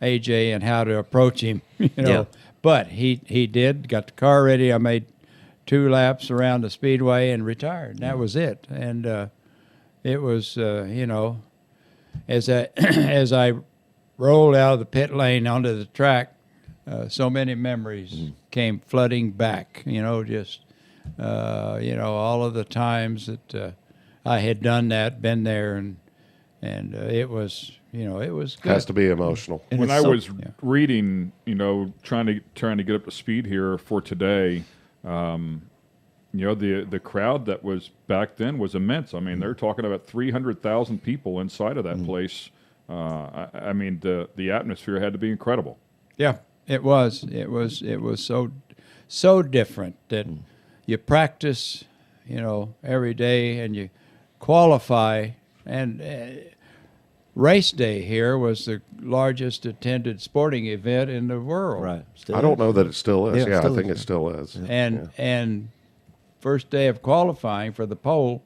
AJ and how to approach him, you know. Yeah. But he did, got the car ready. I made 2 laps around the speedway and retired. And that was it. And it was, you know, as I rolled out of the pit lane onto the track, so many memories came flooding back, you know, just, you know, all of the times that I had done that, been there, and it was, you know, it was good. Has to be emotional. When I was reading, you know, trying to get up to speed here for today, you know, the crowd that was back then was immense. I mean, they're talking about 300,000 people inside of that place. I mean, the atmosphere had to be incredible. Yeah, it was. It was so different that you practice, you know, every day, and you qualify. And race day here was the largest attended sporting event in the world. Right. I don't know that it still is. Yeah, Yeah, I think it still is. And first day of qualifying for the pole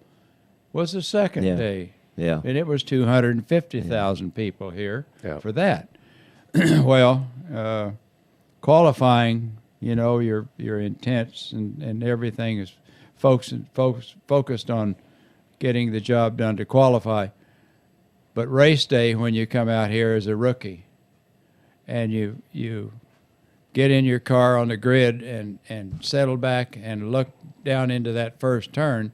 was the second day. Yeah. And it was 250,000 people here for that. Well, qualifying, you know, you're intense and everything is focused on getting the job done to qualify. But race day, when you come out here as a rookie and you get in your car on the grid and settle back and look down into that first turn,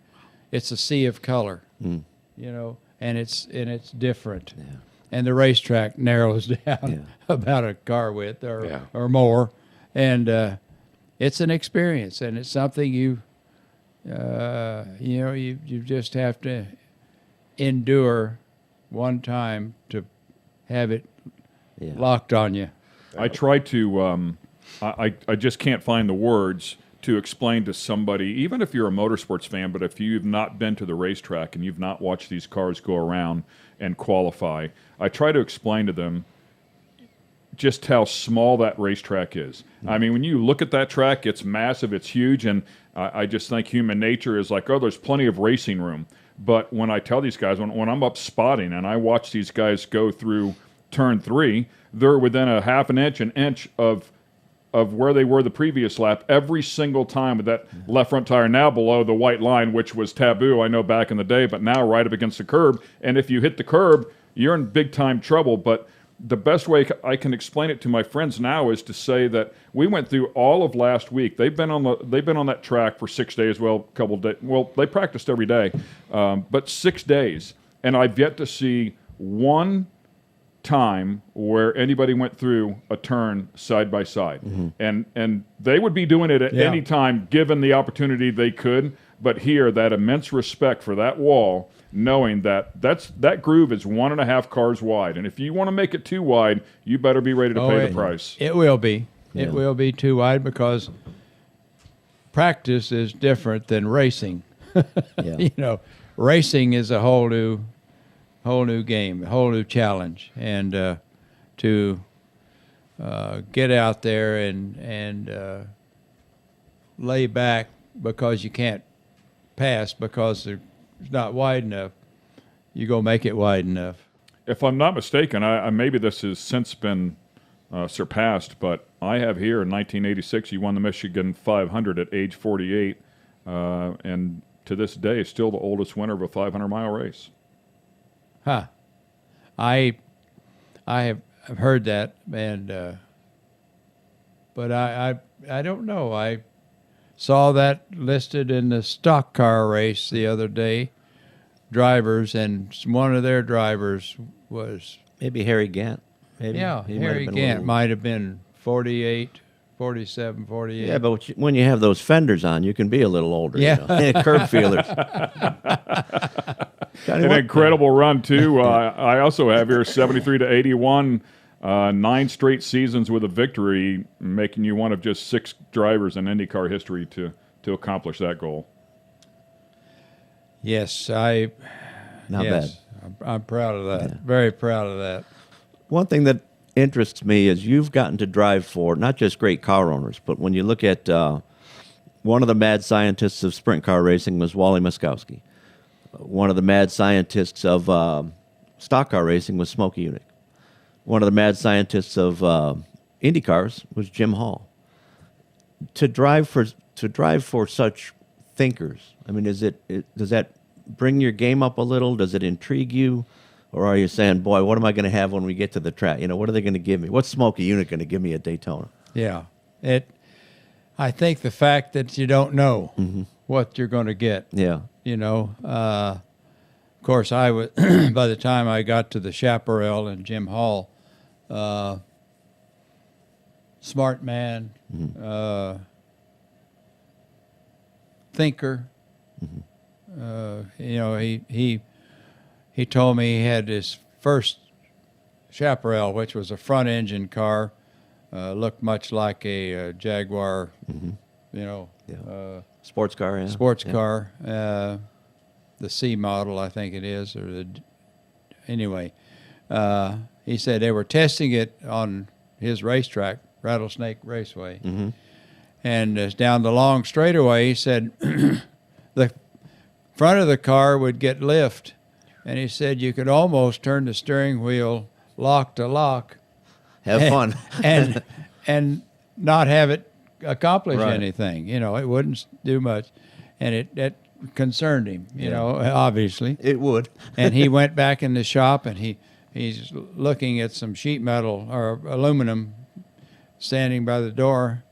it's a sea of color, you know, and it's different. Yeah. And the racetrack narrows down about a car width or more. And it's an experience, and it's something you know, you just have to endure one time to have it locked on you. I try to, I just can't find the words to explain to somebody, even if you're a motorsports fan, but if you've not been to the racetrack and you've not watched these cars go around and qualify, I try to explain to them just how small that racetrack is. I mean, when you look at that track, it's massive, it's huge, and I just think human nature is like, oh, there's plenty of racing room. But when I tell these guys, when I'm up spotting and I watch these guys go through turn 3, they're within a half an inch of where they were the previous lap every single time with that left front tire now below the white line, which was taboo, I know, back in the day, but now right up against the curb. And if you hit the curb, you're in big-time trouble. But the best way I can explain it to my friends now is to say that we went through all of last week. They've been on that track for 6 days. Well, a couple of days. Well, they practiced every day, but 6 days, and I've yet to see one time where anybody went through a turn side by side. And they would be doing it at any time given the opportunity they could. But here, that immense respect for that wall, knowing that that groove is 1.5 cars wide, and if you want to make it too wide, you better be ready to pay the price. It will be. It will be too wide because practice is different than racing. You know, racing is a whole new game, a whole new challenge, and to get out there and lay back because you can't pass because it's not wide enough, you go make it wide enough. If I'm not mistaken, I maybe this has since been surpassed, but I have here in 1986 you won the Michigan 500 at age 48, and to this day is still the oldest winner of a 500-mile race. Huh. I have heard that, and but I don't know. I saw that listed in the stock car race the other day, drivers, and one of their drivers was maybe Harry Gant. Maybe. Yeah, Harry Gant might have been 48, 47, 48. Yeah, but when you have those fenders on, you can be a little older. Yeah. You know? Curb feelers. An incredible run, too. I also have here 73 to 81, 9 straight seasons with a victory, making you one of just 6 drivers in IndyCar history to accomplish that goal. Yes, Not bad. I'm proud of that. Very proud of that. One thing that interests me is you've gotten to drive for not just great car owners, but when you look at one of the mad scientists of sprint car racing was Wally Muskowski. One of the mad scientists of stock car racing was Smokey Yunick. One of the mad scientists of Indy cars was Jim Hall. To drive for such thinkers, I mean, does that bring your game up a little? Does it intrigue you? Or are you saying, boy, what am I going to have when we get to the track? What are they going to give me? What's Smokey Yunick going to give me at Daytona? Yeah. I think the fact that you don't know what you're going to get. Yeah. Of course, I was by the time I got to the Chaparral and Jim Hall, smart man, thinker. He told me he had his first Chaparral, which was a front engine car, looked much like a Jaguar, Sports car. Yeah. Sports car, the C model, I think it is, anyway. He said they were testing it on his racetrack, Rattlesnake Raceway, and down the long straightaway, he said the front of the car would get lift, and he said you could almost turn the steering wheel lock to lock, have fun, and not have it accomplish Right. anything. It wouldn't do much, and it concerned him. Obviously it would. And he went back in the shop, and he's looking at some sheet metal or aluminum standing by the door,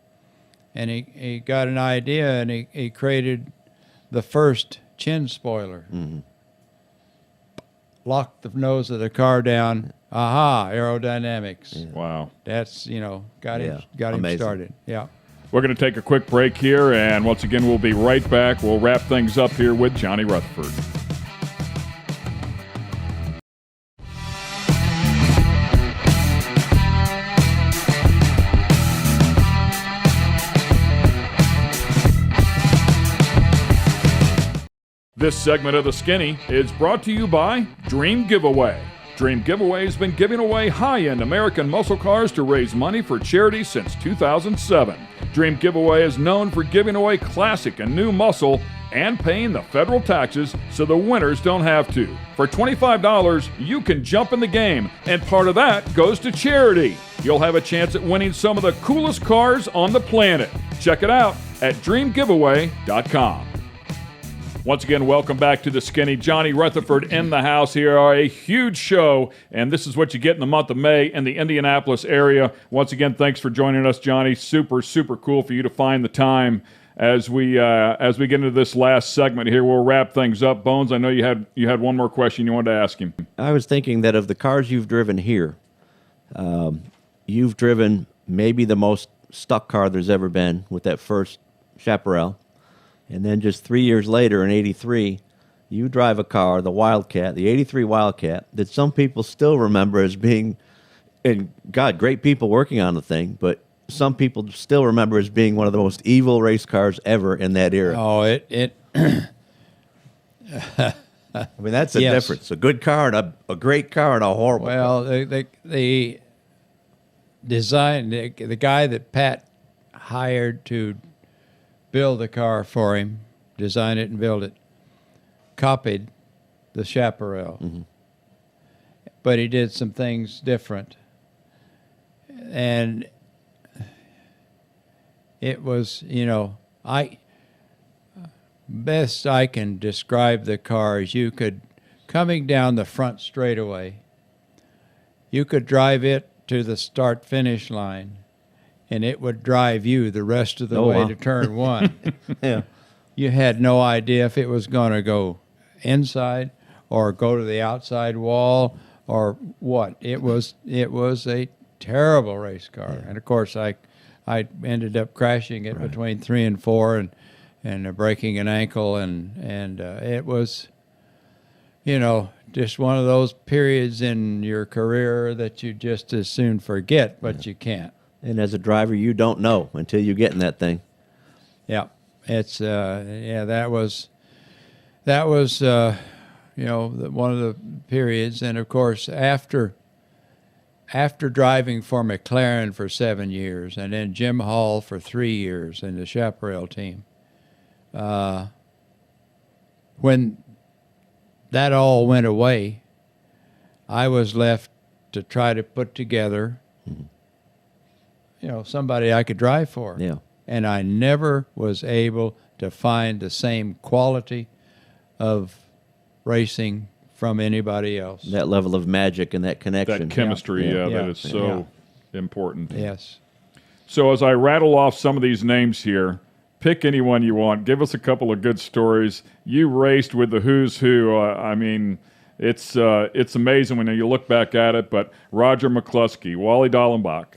and he got an idea, and he created the first chin spoiler. Locked the nose of the car down. Aha, aerodynamics. Yeah. Wow. That's, got him Amazing. started. Yeah. We're going to take a quick break here, and once again, we'll be right back. We'll wrap things up here with Johnny Rutherford. This segment of The Skinny is brought to you by Dream Giveaway. Dream Giveaway has been giving away high-end American muscle cars to raise money for charity since 2007. Dream Giveaway is known for giving away classic and new muscle and paying the federal taxes so the winners don't have to. For $25, you can jump in the game, and part of that goes to charity. You'll have a chance at winning some of the coolest cars on the planet. Check it out at dreamgiveaway.com. Once again, welcome back to The Skinny. Johnny Rutherford in the house here. A huge show, and this is what you get in the month of May in the Indianapolis area. Once again, thanks for joining us, Johnny. Super, super cool for you to find the time as we get into this last segment here. We'll wrap things up. Bones, I know you had one more question you wanted to ask him. I was thinking that of the cars you've driven here, you've driven maybe the most stuck car there's ever been with that first Chaparral. And then just 3 years later, in '83, you drive a car, the Wildcat, the '83 Wildcat, that some people still remember as being, and God, great people working on the thing, but some people still remember as being one of the most evil race cars ever in that era. Oh, it I mean, that's the Yes. difference. A good car and a great car and a horrible car. Well, the design, the guy that Pat hired to build the car for him, design it and build it, copied the Chaparral. But he did some things different. And it was, best I can describe the car is coming down the front straightaway, you could drive it to the start-finish line, and it would drive you the rest of the way to turn one. Yeah. You had no idea if it was going to go inside or go to the outside wall or what. It was a terrible race car. And, of course, I ended up crashing it between 3 and 4 and breaking an ankle. And it was just one of those periods in your career that you just as soon forget, but you can't. And as a driver, you don't know until you get in that thing. Yeah, it's that was one of the periods, and of course after driving for McLaren for 7 years, and then Jim Hall for 3 years in the Chaparral team, when that all went away, I was left to try to put together, somebody I could drive for. Yeah. And I never was able to find the same quality of racing from anybody else. That level of magic and that connection. That chemistry, Yeah. that is so important. Yes. So as I rattle off some of these names here, pick anyone you want. Give us a couple of good stories. You raced with the who's who. It's amazing when you look back at it. But Roger McCluskey, Wally Dallenbach,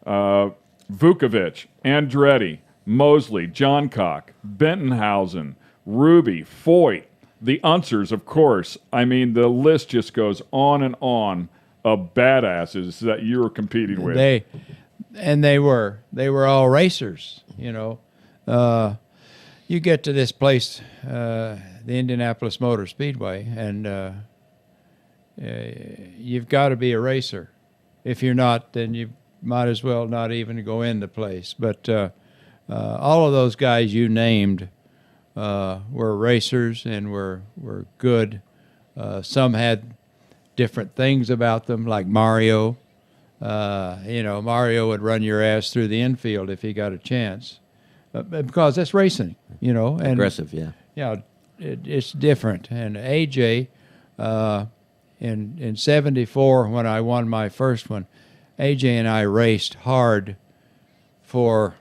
Vukovic, Andretti, Mosley, Johncock, Bentonhausen, Ruby, Foyt, the Unsers, of course. The list just goes on and on of badasses that you were competing with. They were all racers, you get to this place, the Indianapolis Motor Speedway, and you've got to be a racer. If you're not, then you might as well not even go in the place. But all of those guys you named were racers and were good. Some had different things about them, like Mario. Mario would run your ass through the infield if he got a chance, because that's racing, and Aggressive, yeah. Yeah, it's different. And AJ, in '74 when I won my first one, AJ and I raced hard for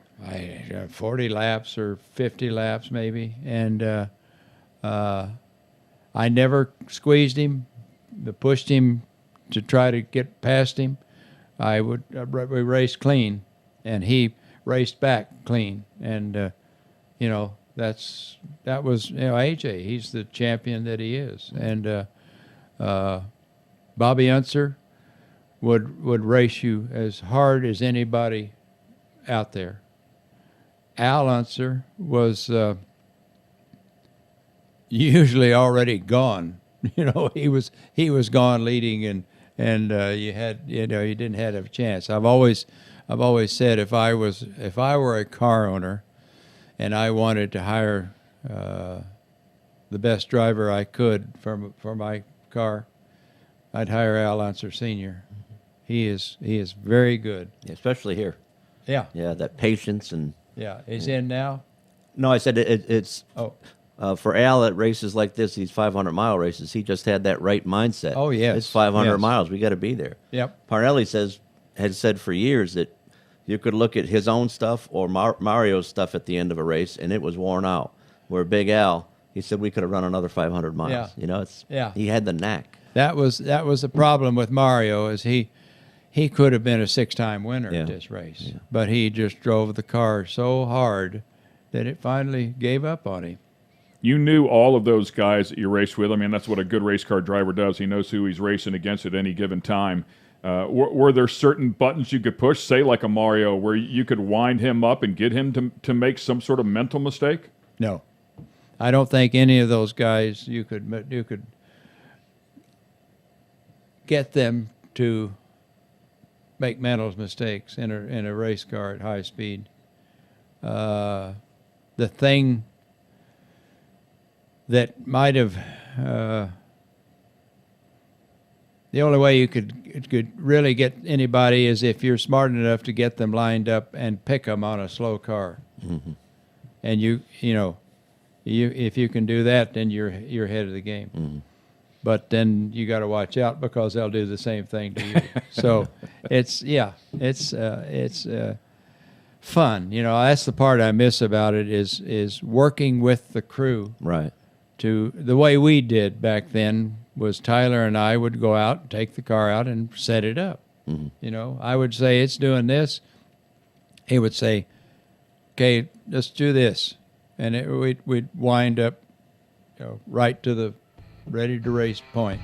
40 laps or 50 laps maybe, and I never squeezed him, pushed him to try to get past him. We raced clean, and he raced back clean, and that was AJ. He's the champion that he is, and Bobby Unser would race you as hard as anybody out there. Al Unser was usually already gone. He was gone leading, and you didn't have a chance. I've always said if I were a car owner, and I wanted to hire the best driver I could for my car, I'd hire Al Unser Sr. He is very good, Especially here. Yeah. Yeah, that patience and. Yeah, he's in now. No, I said it's. Oh. For Al at races like this, these 500-mile races, he just had that right mindset. Oh, yes. It's 500 Yes. miles. We got to be there. Yep. Parnelli had said for years that you could look at his own stuff or Mario's stuff at the end of a race, and it was worn out. Where Big Al, he said we could have run another 500 miles. Yeah. He had the knack. That was the problem with Mario, is he could have been a 6-time winner Yeah. at this race, Yeah. but he just drove the car so hard that it finally gave up on him. You knew all of those guys that you raced with. That's what a good race car driver does. He knows who he's racing against at any given time. Were there certain buttons you could push, say like a Mario, where you could wind him up and get him to make some sort of mental mistake? No, I don't think any of those guys you could get them to make mental mistakes in a race car at high speed. The thing that might have the only way you could really get anybody is if you're smart enough to get them lined up and pick them on a slow car. Mm-hmm. And if you can do that, then you're ahead of the game. Mm-hmm. But then you got to watch out, because they'll do the same thing to you. So it's fun. That's the part I miss about it is working with the crew. Right. To the way we did back then was Tyler and I would go out, take the car out, and set it up. Mm-hmm. I would say it's doing this. He would say, "Okay, let's do this," and we'd wind up, right to the ready to race point.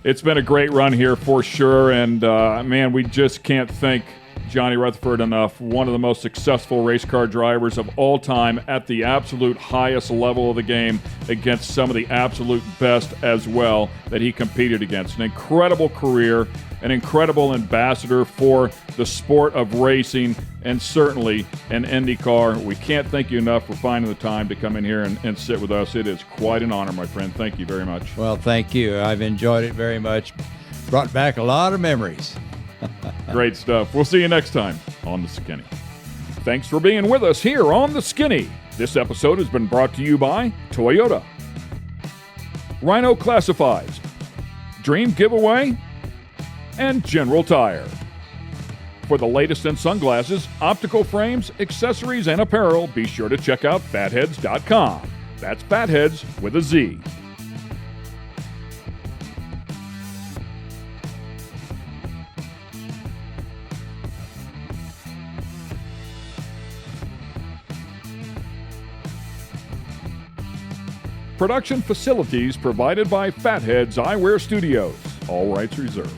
It's been a great run here for sure, and man, we just can't thank Johnny Rutherford enough. One of the most successful race car drivers of all time at the absolute highest level of the game against some of the absolute best as well that he competed against. An incredible career, an incredible ambassador for the sport of racing, and certainly an IndyCar. We can't thank you enough for finding the time to come in here and sit with us. It is quite an honor, my friend. Thank you very much. Well, thank you. I've enjoyed it very much. Brought back a lot of memories. Great stuff. We'll see you next time on The Skinny. Thanks for being with us here on The Skinny. This episode has been brought to you by Toyota, Rhino Classifieds, Dream Giveaway, and General Tire. For the latest in sunglasses, optical frames, accessories, and apparel, be sure to check out fatheads.com. That's Fatheads with a Z. Production facilities provided by Fatheads Eyewear Studios. All rights reserved.